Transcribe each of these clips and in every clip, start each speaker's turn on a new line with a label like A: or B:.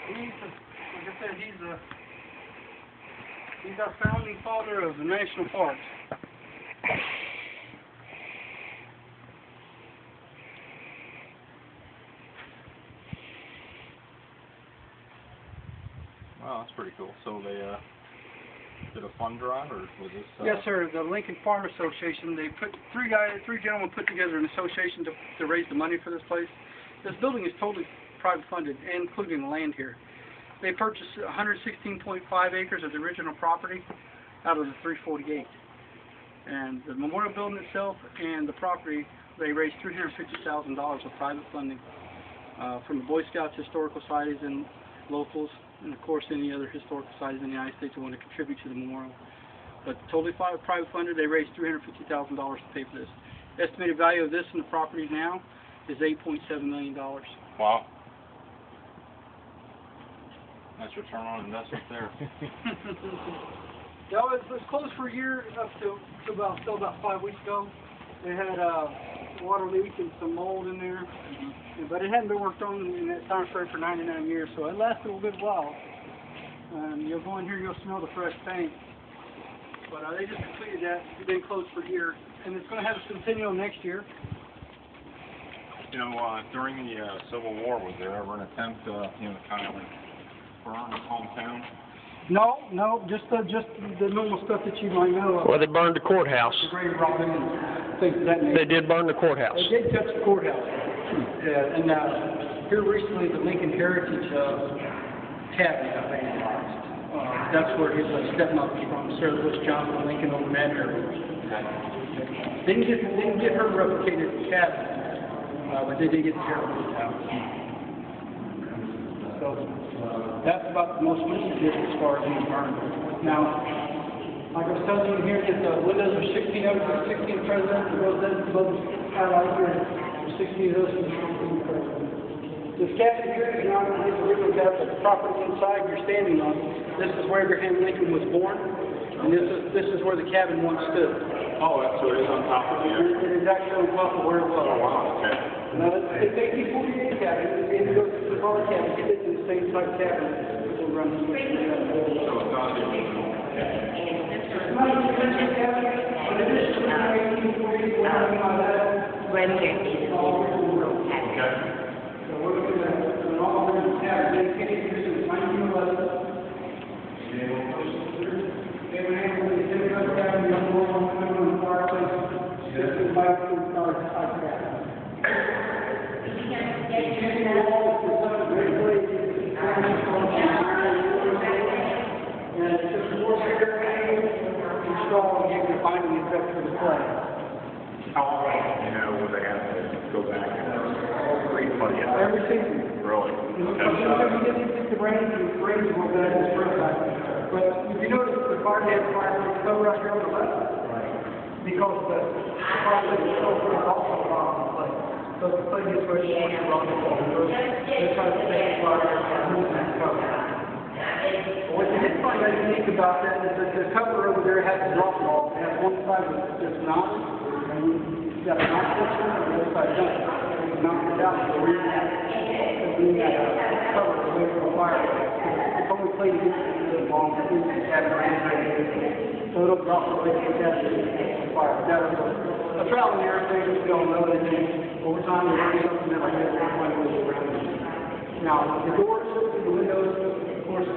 A: like I said, he's our founding father of the national parks.
B: Wow, that's pretty cool. So they did a fund drive, or was this?
A: Yes, sir. The Lincoln Farm Association. They put three gentlemen put together an association to raise the money for this place. This building is totally private funded, including the land here. They purchased 116.5 acres of the original property out of the 348. And the memorial building itself and the property, they raised $350,000 of private funding from the Boy Scouts, historical societies, and locals, and of course any other historical societies in the United States that want to contribute to the memorial. But totally private funded, they raised $350,000 to pay for this. Estimated value of this and the property now is $8.7 million.
B: Wow. Nice return on investment there.
A: No, it was closed for a year up to about 5 weeks ago. They had water leak and some mold in there, but it hadn't been worked on in that time frame for 99 years, so it lasted a good while. You'll go in here, you'll smell the fresh paint. But they just completed that. It's been closed for a year, and it's going to have a centennial next year.
B: You know, during the Civil War, was there ever an attempt to, kind of burn the hometown?
A: No, just the normal stuff that you might know.
C: Well, they burned the courthouse. They did burn the courthouse.
A: They did touch the courthouse. And here recently, the Lincoln Heritage Cabin got vandalized. That's where his stepmother's from, Sarah Bush Johnson Lincoln over that area. Didn't get her replicated cabin, but they did get the Heritage House. So that's about the most recent did as far as the environment. Now, like I was telling you here, that the windows are 16 of them, 16 presidents, the residents, both highlight here, 16 of those from the president. This cabin here is not his original cabin, but the property inside you're standing on. This is where Abraham Lincoln was born, and this is where the cabin once stood.
B: Oh, so it is on top of here.
A: It is actually on top of where it was.
B: Oh, wow, okay.
A: Now, it's 1848 cabin, and it goes to the car cabin, it fits in the same type cabin. We'll run the
B: So it's not the original.
A: It's not the original cabin, but it is 1848,
D: When there is a rural cabin.
B: Okay.
A: So we're looking at an all-original cabin dedicated since 1911. Abraham Lincoln did cut down the young woman on the fireplace. This is my type cabin. And it's just more security installed and you can find the effect for the play.
B: How often, would they have to go back and re-play it?
A: Every season.
B: Really?
A: Sometimes you get the rain and the rain will go back in springtime. But if you notice, the fireplace cover right here on the left, because the fireplace is so pretty also on the play. So the play gets ready to run the ball. They try to take the fire and move that cover. What you did find out unique about that is that the cover over there has a drop wall. It has one side that's knotted, and you've got a knot section, and the other side doesn't. You knock it out, so we're doing that cover away from the fireplace. It's only played against the long through the cabin range, so it'll drop away from the cabin the fire. That was a trial and error thing. We don't know anything. Over time, we learn something that I guess we'll find ways around it. Now, the doors, the windows, of course,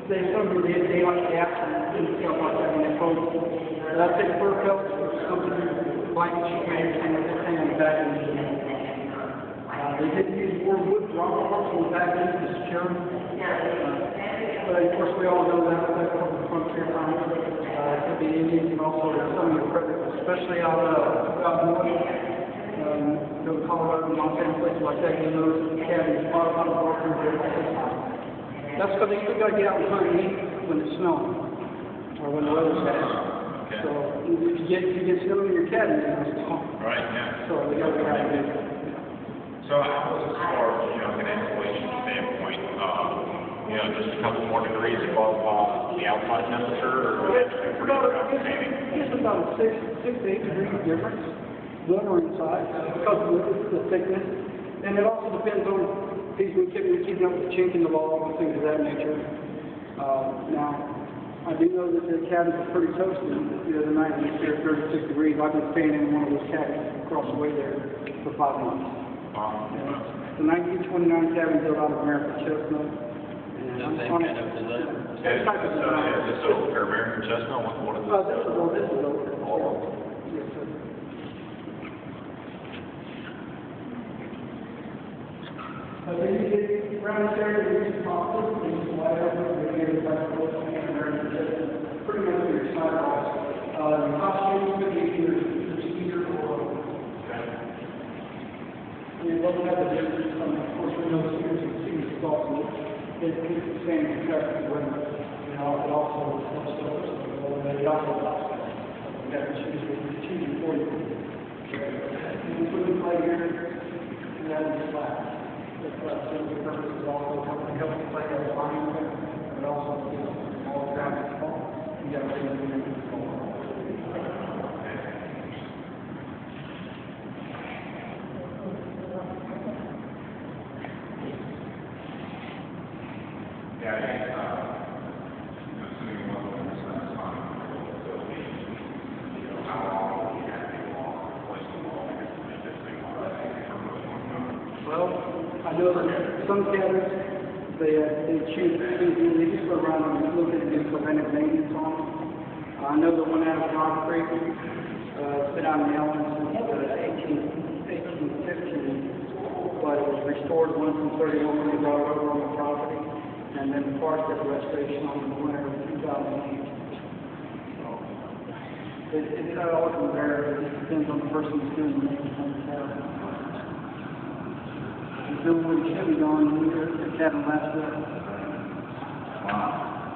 A: they sometimes they like gaps and stuff like that when they close. I'd say fur coats or something like sheet and everything on the back end. They did use more wood drop-offs on the back end to secure them. But of course, we all know that from the frontier time. It could be Indians and also some of the predators, especially out north. Go to Colorado, Montana, places like that, you know, those cabins, a lot of them are through there all the time. That's because they still got to get out and hunt and eat when it's snowing, or when the weather's bad.
B: Okay.
A: So if you get snow in your cabin, it's gone.
B: Right, yeah.
A: So they got to try to do it.
B: So how was as far as, an insulation standpoint, just a couple more degrees above the outside temperature, or
A: It's about a 6 to 8 degree difference, warmer inside, because of the thickness. And it also depends on we keep up with changing the law and things of that nature. Now, I do know that the cabins are pretty toasty. The other night we were 36 degrees. I've been staying in one of those cabins across the way there for 5 months. The 1929 cabin built out of American chestnut.
B: Is this oak or American chestnut? What is
A: This is oak. Yes, sir. Then you get around this area, you use poplar, you use whatever, you get it back to American chestnut. Pretty much your sidewalks. Your costumes could be either cedar or oak. It doesn't have a difference. Of course, we know cedar stalks. It keeps the same construction weather. It also helps it also allows you have to choose for you. You put the play here, and that is flat. The purpose is also help the play as a line, but also all ground is small. You got to make it small. Well, I know that some cabins, they choose, they just go around and look at the preventive maintenance on them. I know the one out of concrete, it's been out in the elements since 1815, but it was restored once in 31 when they brought it over on the property, and then the park did restoration on the winter of 2008. It all can vary. It just depends on the person who's doing the maintenance on the cabin. The building should be gone, the cabin last year.
B: Wow.